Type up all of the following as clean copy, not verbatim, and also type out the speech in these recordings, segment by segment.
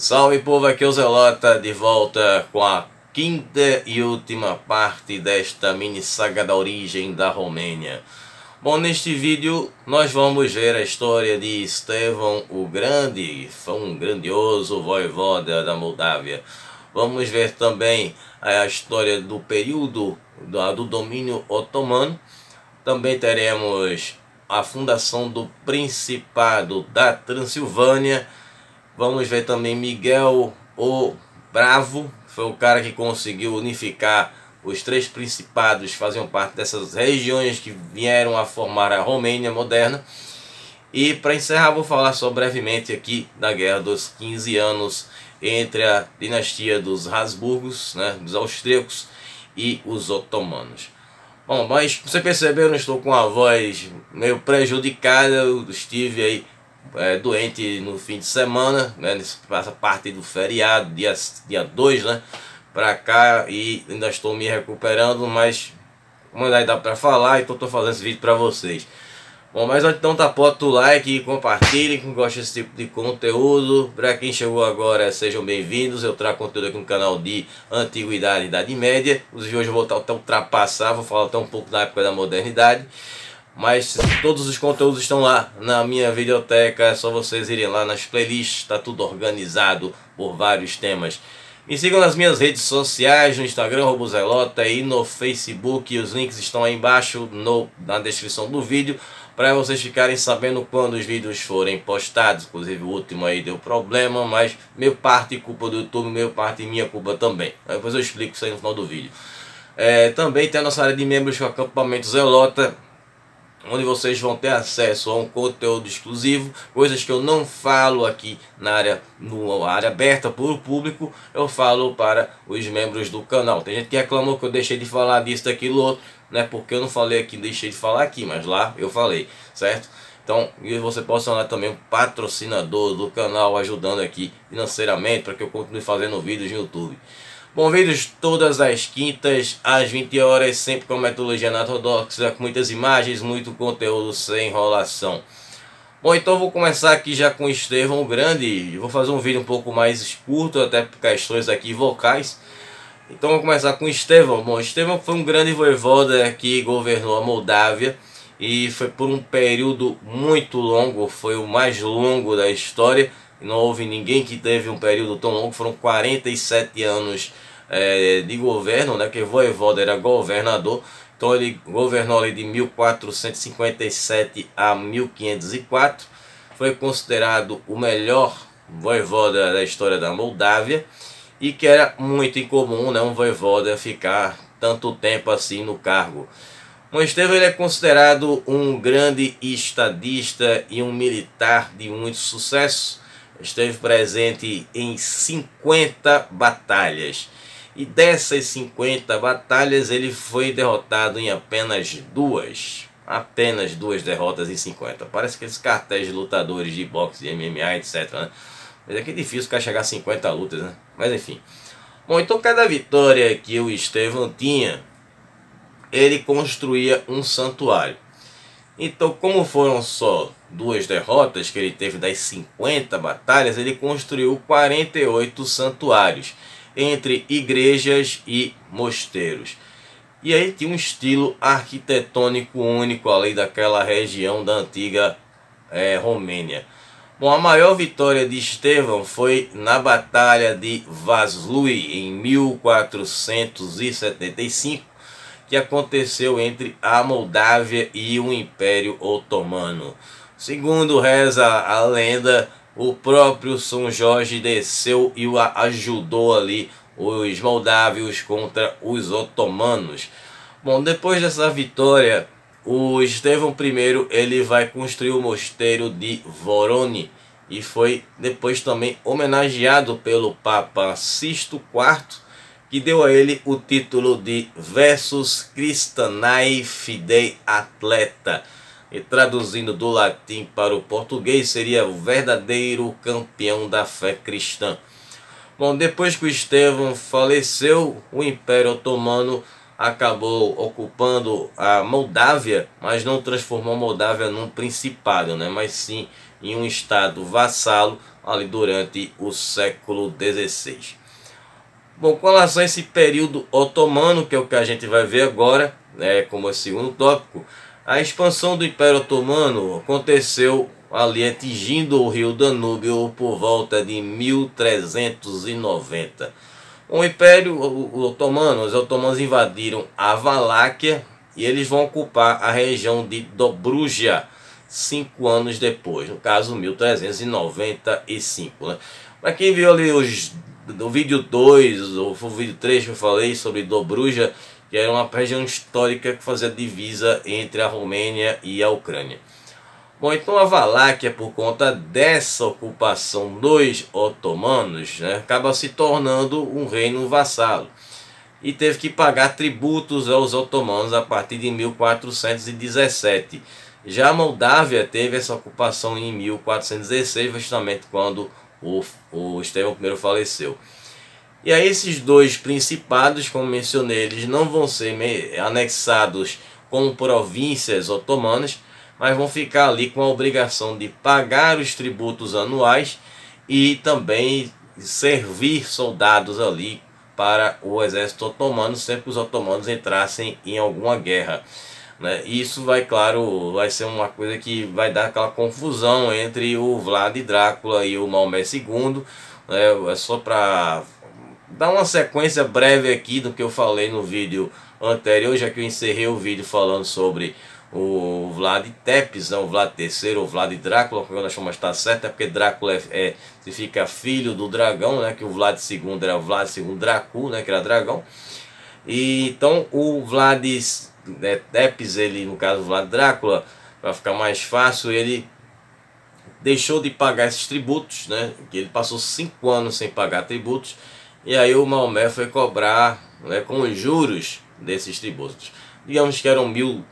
Salve povo, aqui é o Zelota, de volta com a quinta e última parte desta mini saga da origem da Romênia. Bom, neste vídeo nós vamos ver a história de Estevão o Grande, foi um grandioso voivoda da Moldávia. Vamos ver também a história do período do domínio otomano. Também teremos a fundação do Principado da Transilvânia. Vamos ver também Miguel o Bravo, foi o cara que conseguiu unificar os três principados que faziam parte dessas regiões que vieram a formar a Romênia moderna. E para encerrar, vou falar só brevemente aqui da Guerra dos 15 anos entre a dinastia dos Habsburgos, dos austríacos, e os otomanos. Bom, mas você percebeu, eu não estou com a voz meio prejudicada, eu estive aí doente no fim de semana, nessa parte do feriado, dia 2, pra cá, e ainda estou me recuperando, mas como ainda dá pra falar, então estou fazendo esse vídeo pra vocês. Bom, mas então bota o like e compartilhe quem gosta desse tipo de conteúdo. Para quem chegou agora, sejam bem-vindos. Eu trago conteúdo aqui no canal de Antiguidade e Idade Média. Os de hoje eu vou até ultrapassar, vou falar até um pouco da época da modernidade. Mas todos os conteúdos estão lá na minha videoteca, é só vocês irem lá nas playlists, está tudo organizado por vários temas. Me sigam nas minhas redes sociais, no Instagram, Robozelota, e no Facebook, os links estão aí embaixo na descrição do vídeo, para vocês ficarem sabendo quando os vídeos forem postados. Inclusive o último aí deu problema, mas meio parte culpa do YouTube, meio parte minha culpa também. Depois eu explico isso aí no final do vídeo. Também tem a nossa área de membros, que é o Acampamento Zelota, onde vocês vão ter acesso a um conteúdo exclusivo, coisas que eu não falo aqui na área aberta para o público, eu falo para os membros do canal. Tem gente que reclamou que eu deixei de falar disso, daquilo, outro, porque eu não falei aqui, deixei de falar aqui, mas lá eu falei, certo? Então, você pode se tornar também um patrocinador do canal, ajudando aqui financeiramente para que eu continue fazendo vídeos no YouTube. Bom, vídeos todas as quintas às 20 horas, sempre com metodologia ortodoxa, com muitas imagens, muito conteúdo sem enrolação. Bom, então eu vou começar aqui já com Estevão o Grande. Vou fazer um vídeo um pouco mais curto, até por questões aqui vocais. Então vou começar com Estevão. Bom, Estevão foi um grande voivoda que governou a Moldávia e foi por um período muito longo, foi o mais longo da história. Não houve ninguém que teve um período tão longo, foram 47 anos de governo, que voivoda era governador. Então ele governou ali de 1457 a 1504. Foi considerado o melhor voivoda da história da Moldávia, e que era muito incomum, um voivoda ficar tanto tempo assim no cargo. O Estevão ele é considerado um grande estadista e um militar de muito sucesso. Esteve presente em 50 batalhas, e dessas 50 batalhas ele foi derrotado em apenas duas derrotas em 50. Parece aqueles cartéis de lutadores de boxe, de MMA, etc, Mas é que é difícil o cara chegar a 50 lutas, Mas enfim. Bom, então cada vitória que o Estevão tinha, ele construía um santuário. Então, como foram só duas derrotas que ele teve das 50 batalhas, ele construiu 48 santuários, entre igrejas e mosteiros. E aí tinha um estilo arquitetônico único ali daquela região da antiga Romênia. Bom, a maior vitória de Estevão foi na Batalha de Vaslui, em 1475, que aconteceu entre a Moldávia e o Império Otomano. Segundo reza a lenda, o próprio São Jorge desceu e ajudou ali os moldávios contra os otomanos. Bom, depois dessa vitória, o Estevão I ele vai construir o mosteiro de Voroni, e foi depois também homenageado pelo Papa Sisto IV, que deu a ele o título de Versus Christianae Fidei Atleta, e traduzindo do latim para o português seria o verdadeiro campeão da fé cristã. Bom, depois que o Estevão faleceu, o Império Otomano acabou ocupando a Moldávia, mas não transformou a Moldávia num principado, mas sim em um estado vassalo ali durante o século XVI. Bom, com relação a esse período otomano, que é o que a gente vai ver agora, como é o segundo tópico, a expansão do Império Otomano aconteceu ali atingindo o rio Danúbio por volta de 1390. O Império Otomano, os otomanos invadiram a Valáquia e eles vão ocupar a região de Dobruja 5 anos depois, no caso 1395. Né? Para quem viu ali o vídeo 2 ou o vídeo 3 que eu falei sobre Dobruja, que era uma região histórica que fazia divisa entre a Romênia e a Ucrânia. Bom, então a Valáquia, por conta dessa ocupação dos otomanos, né, acaba se tornando um reino vassalo e teve que pagar tributos aos otomanos a partir de 1417. Já a Moldávia teve essa ocupação em 1416, justamente quando o Estevão I faleceu. E aí esses dois principados, como mencionei, eles não vão ser anexados como províncias otomanas, mas vão ficar ali com a obrigação de pagar os tributos anuais e também servir soldados ali para o exército otomano sempre que os otomanos entrassem em alguma guerra. Né? Isso vai, claro, vai ser uma coisa que vai dar aquela confusão entre o Vlad Drácula e o Maomé II. É só para dar uma sequência breve aqui do que eu falei no vídeo anterior, já que eu encerrei o vídeo falando sobre o Vlad Tepes, o Vlad III, ou Vlad Drácula, como nós chamamos, está certo, é porque Drácula significa filho do dragão, né, que o Vlad II era o Vlad II Dracu, né, que era dragão. E então o Vlad Tepes, ele, no caso o Vlad Drácula, para ficar mais fácil, ele deixou de pagar esses tributos, né, que ele passou 5 anos sem pagar tributos, e aí o Maomé foi cobrar, né, com os juros desses tributos. Digamos que eram 1000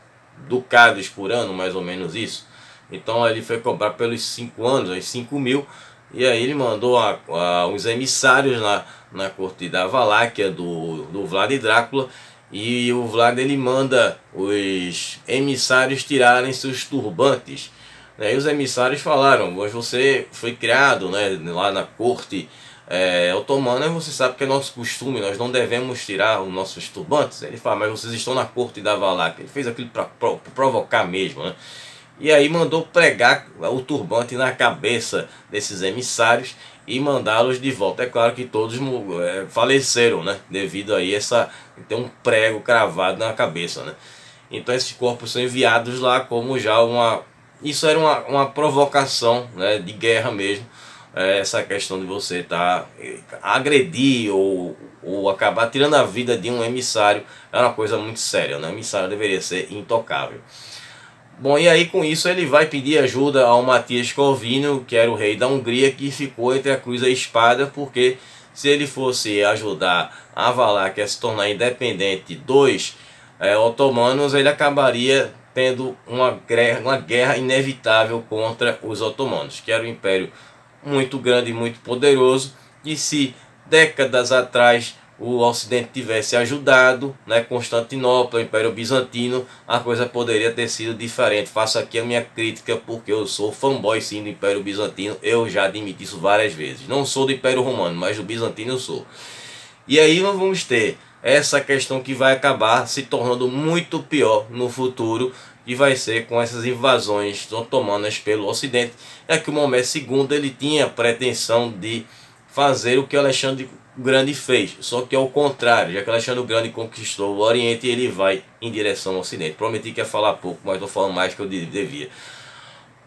ducados por ano, mais ou menos isso. Então ele foi cobrar pelos 5 anos, os 5.000, e aí ele mandou uns emissários na corte da Valáquia do Vlad Drácula, e o Vlad ele manda os emissários tirarem seus turbantes. E os emissários falaram: mas você foi criado, né, lá na corte otomana, você sabe que é nosso costume, nós não devemos tirar os nossos turbantes. Ele fala: mas vocês estão na corte da Valáquia. Ele fez aquilo para provocar mesmo, né? E aí mandou pregar o turbante na cabeça desses emissários e mandá-los de volta. É claro que todos faleceram, né, devido a ter um prego cravado na cabeça, né? Então esses corpos são enviados lá como já isso era uma provocação, né, de guerra mesmo. Essa questão de você agredir ou acabar tirando a vida de um emissário é uma coisa muito séria, né? O emissário deveria ser intocável. Bom, e aí com isso ele vai pedir ajuda ao Matias Corvino, que era o rei da Hungria, que ficou entre a cruz e a espada, porque se ele fosse ajudar a Valáquia a se tornar independente dos otomanos, ele acabaria tendo uma guerra inevitável contra os otomanos, que era um império muito grande e muito poderoso, e se décadas atrás o Ocidente tivesse ajudado, né, Constantinopla, o Império Bizantino, a coisa poderia ter sido diferente. Faço aqui a minha crítica porque eu sou fanboy sim do Império Bizantino, eu já admiti isso várias vezes. Não sou do Império Romano, mas do Bizantino eu sou. E aí nós vamos ter essa questão que vai acabar se tornando muito pior no futuro, que vai ser com essas invasões otomanas pelo Ocidente. É que o Maomé II ele tinha a pretensão de fazer o que Alexandre o Grande fez, só que ao contrário, já que Alexandre o Grande conquistou o Oriente, ele vai em direção ao Ocidente. Prometi que ia falar pouco, mas estou falando mais que eu devia.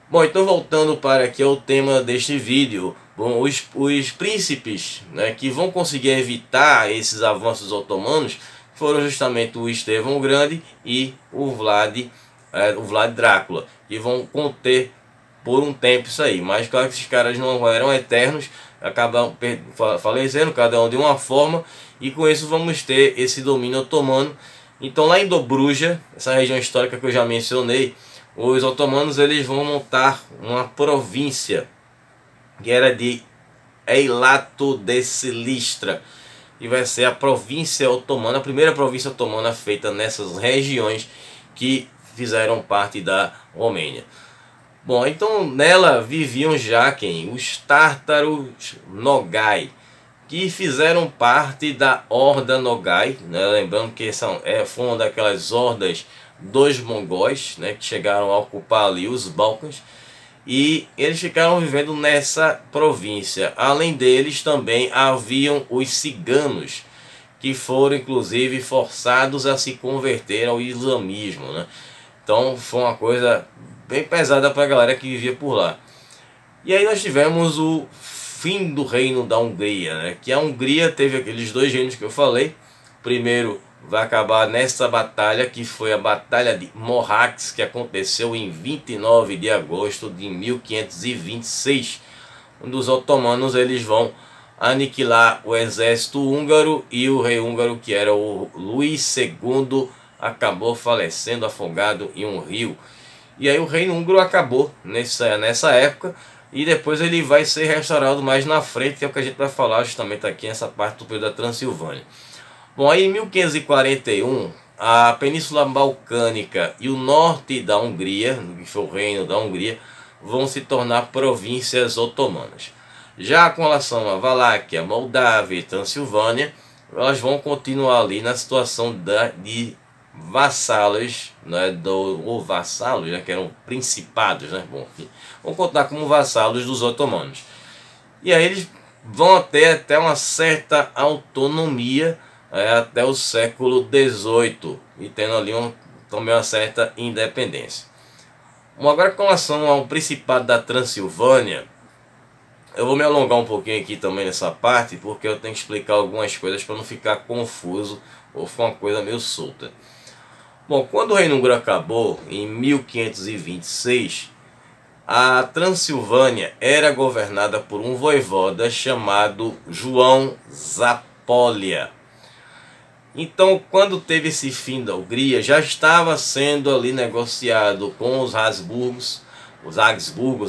Bom, então voltando para aqui ao tema deste vídeo. Bom, os príncipes, né, que vão conseguir evitar esses avanços otomanos foram justamente o Estevão o Grande e o Vlad Drácula, que vão conter por um tempo isso aí. Mas claro que esses caras não eram eternos, acabam falecendo, cada um de uma forma, e com isso vamos ter esse domínio otomano. Então lá em Dobruja, essa região histórica que eu já mencionei, os otomanos eles vão montar uma província que era de Eilato de Silistra, e vai ser a província otomana, a primeira província otomana feita nessas regiões que fizeram parte da Romênia. Bom, então nela viviam já quem? Os tártaros Nogai, que fizeram parte da Horda Nogai, né? Lembrando que foi uma daquelas hordas dos mongóis, né? Que chegaram a ocupar ali os Balcãs, e eles ficaram vivendo nessa província. Além deles também haviam os ciganos, que foram inclusive forçados a se converter ao islamismo, né? Então foi uma coisa bem pesada para a galera que vivia por lá. E aí nós tivemos o fim do reino da Hungria, né? Que a Hungria teve aqueles dois reinos que eu falei. Primeiro vai acabar nessa batalha, que foi a Batalha de Mohacs, que aconteceu em 29 de agosto de 1526, onde os otomanos eles vão aniquilar o exército húngaro, e o rei húngaro, que era o Luís II, acabou falecendo afogado em um rio. E aí o reino húngaro acabou nessa época, e depois ele vai ser restaurado mais na frente, que é o que a gente vai falar justamente aqui nessa parte do período da Transilvânia. Bom, aí em 1541, a Península Balcânica e o norte da Hungria, que foi o reino da Hungria, vão se tornar províncias otomanas. Já com relação a Valáquia, Moldávia e Transilvânia, elas vão continuar ali na situação de vassalos, né, ou vassalos, né, que eram principados, né, bom, enfim, vão contar como vassalos dos otomanos. E aí eles vão ter até uma certa autonomia até o século XVIII, e tendo ali também uma certa independência. Bom, agora com relação ao Principado da Transilvânia, eu vou me alongar um pouquinho aqui também nessa parte, porque eu tenho que explicar algumas coisas para não ficar confuso ou ficar uma coisa meio solta. Bom, quando o Reino Húngaro acabou, em 1526, a Transilvânia era governada por um voivoda chamado João Zápolya. Então, quando teve esse fim da Hungria, já estava sendo ali negociado com os Habsburgos,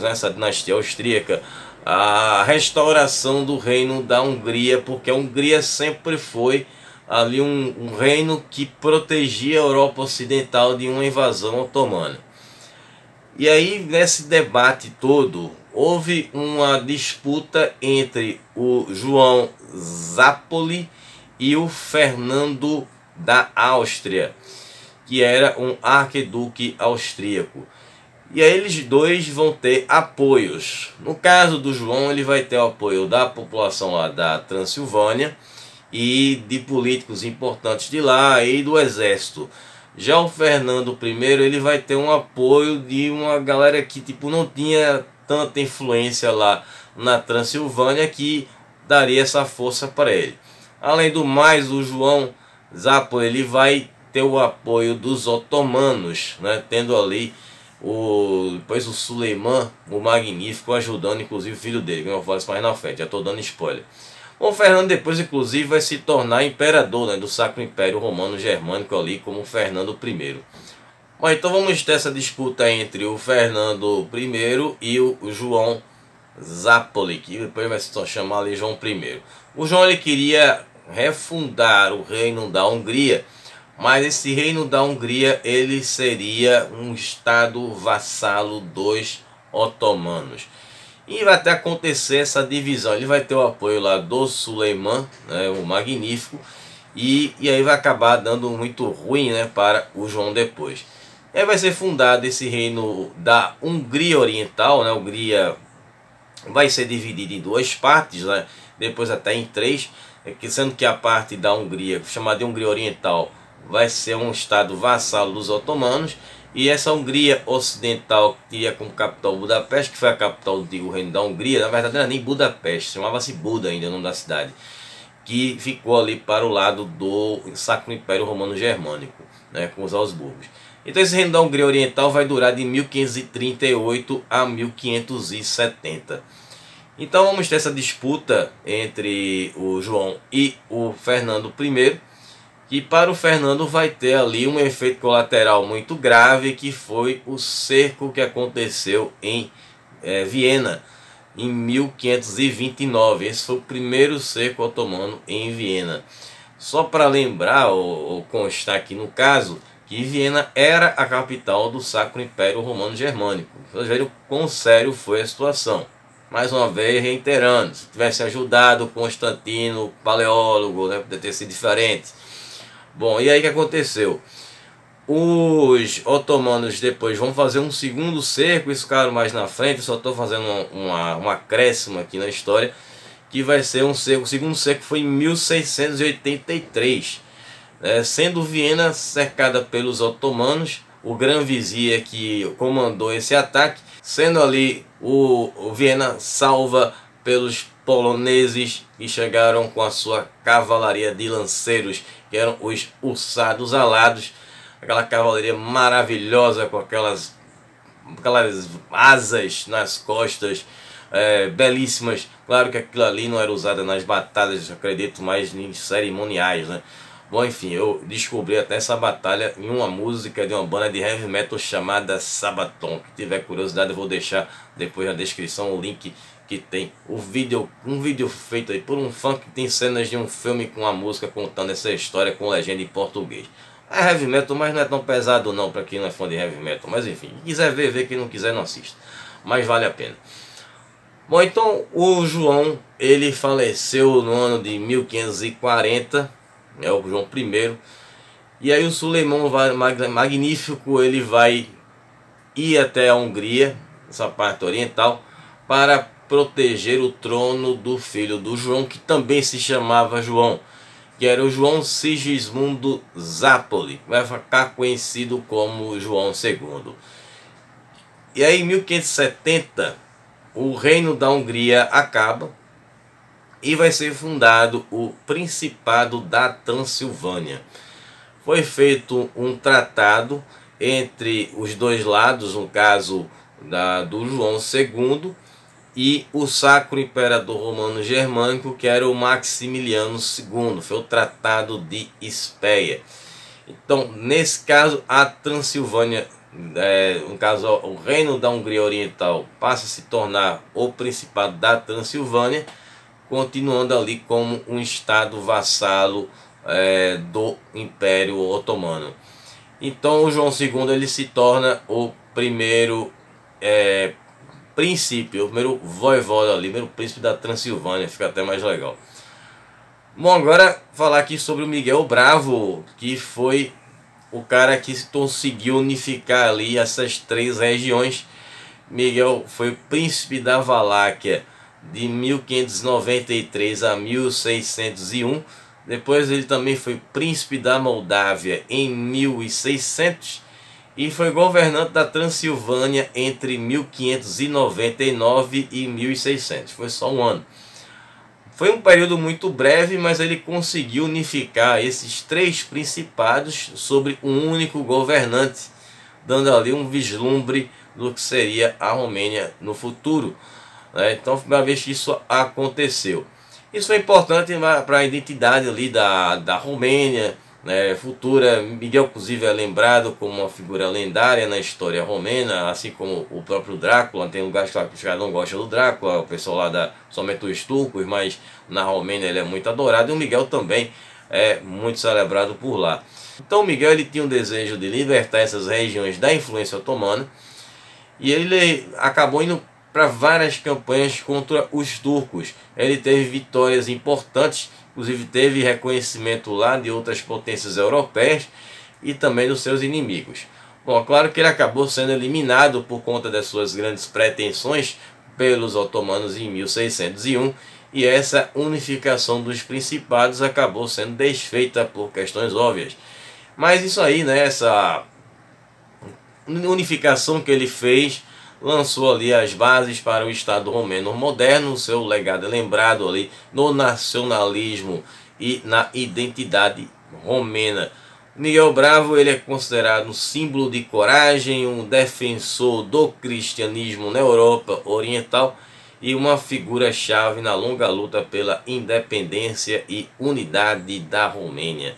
essa dinastia austríaca, a restauração do reino da Hungria, porque a Hungria sempre foi ali um reino que protegia a Europa Ocidental de uma invasão otomana. E aí, nesse debate todo, houve uma disputa entre o João Zápolyi e o Fernando da Áustria, que era um arquiduque austríaco. E aí eles dois vão ter apoios. No caso do João, ele vai ter o apoio da população lá da Transilvânia e de políticos importantes de lá e do exército. Já o Fernando I, ele vai ter um apoio de uma galera que tipo não tinha tanta influência lá na Transilvânia, que daria essa força para ele. Além do mais, o João Zápolya ele vai ter o apoio dos otomanos, né, tendo ali depois o Suleiman, o Magnífico, ajudando inclusive o filho dele, que eu vou falar isso mais na frente, já estou dando spoiler. O Fernando depois inclusive vai se tornar imperador, né, do Sacro Império Romano Germânico ali como Fernando I. Bom, então vamos ter essa disputa entre o Fernando I e o João Zápolya, que depois vai se chamar ali João I. O João ele queria refundar o reino da Hungria, mas esse reino da Hungria ele seria um estado vassalo dos otomanos. E vai até acontecer essa divisão. Ele vai ter o apoio lá do Suleiman, né, o Magnífico, e aí vai acabar dando muito ruim, né, para o João depois. E aí vai ser fundado esse reino da Hungria Oriental, né? A Hungria vai ser dividida em duas partes, né, depois até em três, sendo que a parte da Hungria, chamada de Hungria Oriental, vai ser um estado vassalo dos otomanos, e essa Hungria Ocidental, que tinha como capital Budapeste, que foi a capital do antigo reino da Hungria, na verdade não era nem Budapeste, chamava-se Buda ainda o nome da cidade, que ficou ali para o lado do Sacro Império Romano Germânico, né, com os Habsburgos. Então esse reino da Hungria Oriental vai durar de 1538 a 1570. Então vamos ter essa disputa entre o João e o Fernando I, que para o Fernando vai ter ali um efeito colateral muito grave, que foi o cerco que aconteceu em Viena em 1529. Esse foi o primeiro cerco otomano em Viena. Só para lembrar ou constar aqui no caso, que Viena era a capital do Sacro Império Romano Germânico. Vocês viram quão sério foi a situação. Mais uma vez reiterando, se tivesse ajudado Constantino, paleólogo, né, poderia ter sido diferente. Bom, e aí o que aconteceu? Os otomanos depois vão fazer um segundo cerco, isso claro mais na frente, só estou fazendo um acréscimo aqui na história, que vai ser um cerco, o segundo cerco foi em 1683, sendo Viena cercada pelos otomanos, o Grão-Vizir que comandou esse ataque, sendo ali o Viena salva pelos poloneses que chegaram com a sua cavalaria de lanceiros, que eram os Hussados Alados, aquela cavalaria maravilhosa com aquelas asas nas costas, belíssimas. Claro que aquilo ali não era usado nas batalhas, acredito, mais em cerimoniais, né? Bom, enfim, eu descobri até essa batalha em uma música de uma banda de heavy metal chamada Sabaton. Se tiver curiosidade, eu vou deixar depois na descrição o link que tem um vídeo feito aí por um fã que tem cenas de um filme com a música contando essa história com legenda em português. É heavy metal, mas não é tão pesado não para quem não é fã de heavy metal. Mas enfim, quem quiser ver, vê, quem não quiser não assista. Mas vale a pena. Bom, então o João, ele faleceu no ano de 1540, é o João I. E aí o Suleimão Magnífico, ele vai ir até a Hungria, essa parte oriental, para proteger o trono do filho do João, que também se chamava João, que era o João Sigismundo Zápoli, vai ficar conhecido como João II. E aí em 1570 o reino da Hungria acaba e vai ser fundado o Principado da Transilvânia. Foi feito um tratado entre os dois lados, no caso do João II e o Sacro Imperador Romano Germânico, que era o Maximiliano II. Foi o Tratado de Espeia. Então, nesse caso, a Transilvânia, no caso o Reino da Hungria Oriental, passa a se tornar o Principado da Transilvânia, continuando ali como um estado vassalo do Império Otomano. Então o João II ele se torna o primeiro príncipe, o primeiro voivoda ali, o primeiro príncipe da Transilvânia, fica até mais legal. Bom, agora falar aqui sobre o Miguel Bravo, que foi o cara que conseguiu unificar ali essas três regiões. Miguel foi príncipe da Valáquia de 1593 a 1601. Depois ele também foi príncipe da Moldávia em 1600 e foi governante da Transilvânia entre 1599 e 1600. Foi só um ano. Foi um período muito breve, mas ele conseguiu unificar esses três principados sobre um único governante, dando ali um vislumbre do que seria a Romênia no futuro. Então foi a primeira vez que isso aconteceu. Isso foi importante para a identidade ali da Romênia, futura. Miguel, inclusive, é lembrado como uma figura lendária na história romena, assim como o próprio Drácula. Tem lugares que os caras não gostam do Drácula, o pessoal lá somente os turcos, mas na Romênia ele é muito adorado, e o Miguel também é muito celebrado por lá. Então o Miguel ele tinha um desejo de libertar essas regiões da influência otomana, e ele acabou indo para várias campanhas contra os turcos. Ele teve vitórias importantes, inclusive teve reconhecimento lá de outras potências europeias e também dos seus inimigos. Bom, claro que ele acabou sendo eliminado por conta das suas grandes pretensões pelos otomanos em 1601, e essa unificação dos principados acabou sendo desfeita por questões óbvias. Mas isso aí, essa unificação que ele fez, lançou ali as bases para o Estado romeno moderno. Seu legado é lembrado ali no nacionalismo e na identidade romena. Miguel Bravo ele é considerado um símbolo de coragem, um defensor do cristianismo na Europa Oriental e uma figura-chave na longa luta pela independência e unidade da Romênia.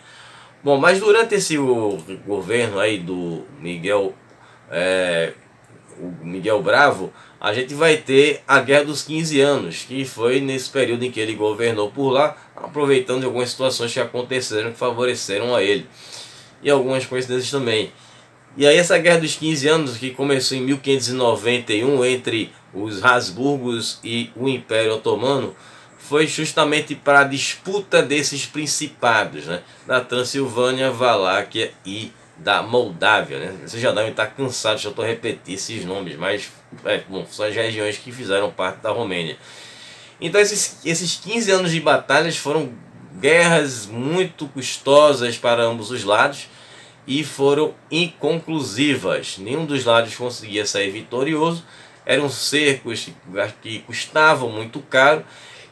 Bom, mas durante esse governo aí do Miguel Bravo, a gente vai ter a Guerra dos 15 Anos, que foi nesse período em que ele governou por lá, aproveitando algumas situações que aconteceram que favoreceram a ele. e algumas coincidências também. E aí essa Guerra dos 15 Anos, que começou em 1591 entre os Habsburgos e o Império Otomano, foi justamente para a disputa desses principados, né? Da Transilvânia, Valáquia e da Moldávia, né? Vocês já devem estar cansados de eu repetir esses nomes, mas bom, são as regiões que fizeram parte da Romênia. Então esses 15 anos de batalhas foram guerras muito custosas para ambos os lados e foram inconclusivas. Nenhum dos lados conseguia sair vitorioso. Eram cercos que custavam muito caro.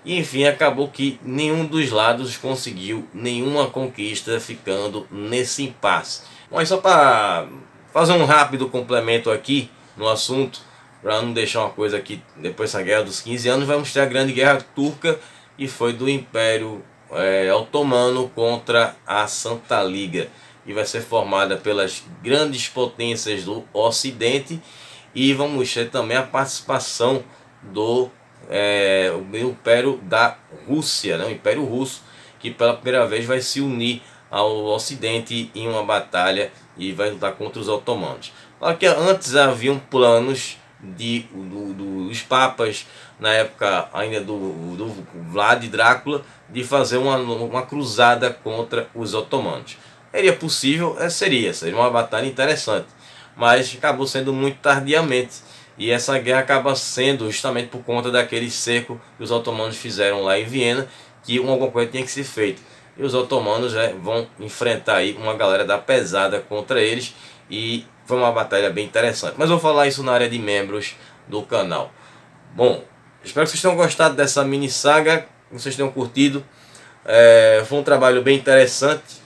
E enfim, acabou que nenhum dos lados conseguiu nenhuma conquista, ficando nesse impasse. Mas só para fazer um rápido complemento aqui no assunto, para não deixar uma coisa aqui, depois dessa Guerra dos 15 Anos, vamos ter a Grande Guerra Turca, que foi do Império Otomano contra a Santa Liga, e vai ser formada pelas grandes potências do Ocidente, e vamos ter também a participação do o Império da Rússia, né? O Império Russo, que pela primeira vez vai se unir ao Ocidente em uma batalha e vai lutar contra os otomanos. Claro que antes haviam planos dos papas, na época ainda do Vlad Drácula, de fazer uma cruzada contra os otomanos. Seria possível? Seria uma batalha interessante, mas acabou sendo muito tardiamente. E essa guerra acaba sendo justamente por conta daquele cerco que os otomanos fizeram lá em Viena, que alguma coisa tinha que ser feita. E os otomanos vão enfrentar aí uma galera da pesada contra eles, e foi uma batalha bem interessante. Mas eu vou falar isso na área de membros do canal. Bom, espero que vocês tenham gostado dessa mini saga, que vocês tenham curtido. Foi um trabalho bem interessante.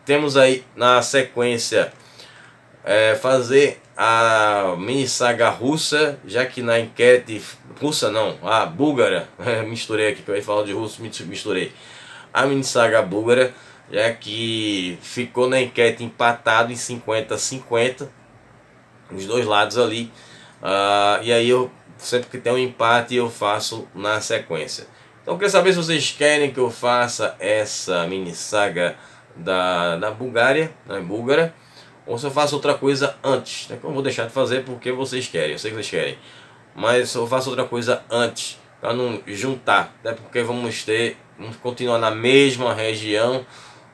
Temos aí na sequência fazer a mini saga russa, já que na enquete russa não, a búlgara, misturei aqui, que eu ia falar de russo, misturei. A mini saga búlgara, já que ficou na enquete empatado em 50-50, os dois lados ali, e aí eu sempre que tem um empate eu faço na sequência. Então eu queria saber se vocês querem que eu faça essa mini saga da Bulgária, búlgara, ou se eu faço outra coisa antes, né? Que eu vou deixar de fazer porque vocês querem, eu sei que vocês querem, mas eu faço outra coisa antes, para não juntar, até porque vamos continuar na mesma região,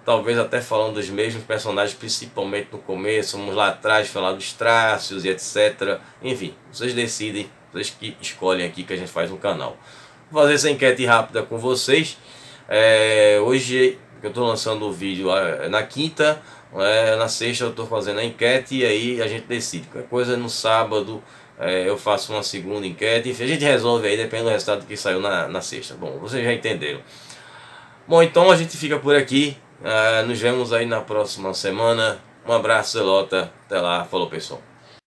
talvez até falando dos mesmos personagens, principalmente no começo. Vamos lá atrás falar dos Trácios e etc. Enfim, vocês decidem, vocês que escolhem aqui que a gente faz no canal. Vou fazer essa enquete rápida com vocês. Hoje eu estou lançando o vídeo na quinta, na sexta eu estou fazendo a enquete e aí a gente decide. Qualquer coisa no sábado eu faço uma segunda enquete, enfim, a gente resolve aí, depende do resultado que saiu na sexta. Bom, vocês já entenderam. Bom, então a gente fica por aqui. Nos vemos aí na próxima semana. Um abraço, Zelota. Até lá. Falou, pessoal.